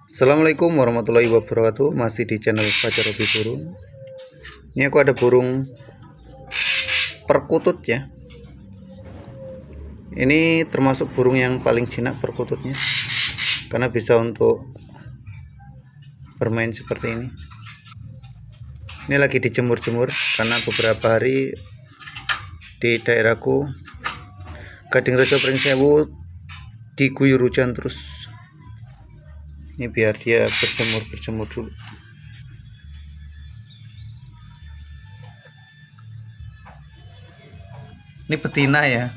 Assalamualaikum warahmatullahi wabarakatuh. Masih di channel Fajar Hobi Burung. Ini aku ada burung perkutut ya. Ini termasuk burung yang paling jinak perkututnya, karena bisa untuk bermain seperti ini. Ini lagi dijemur-jemur karena beberapa hari di daerahku Gading Rejo Pringsewu diguyur hujan terus. Ini biar dia berjemur dulu. Ini betina ya.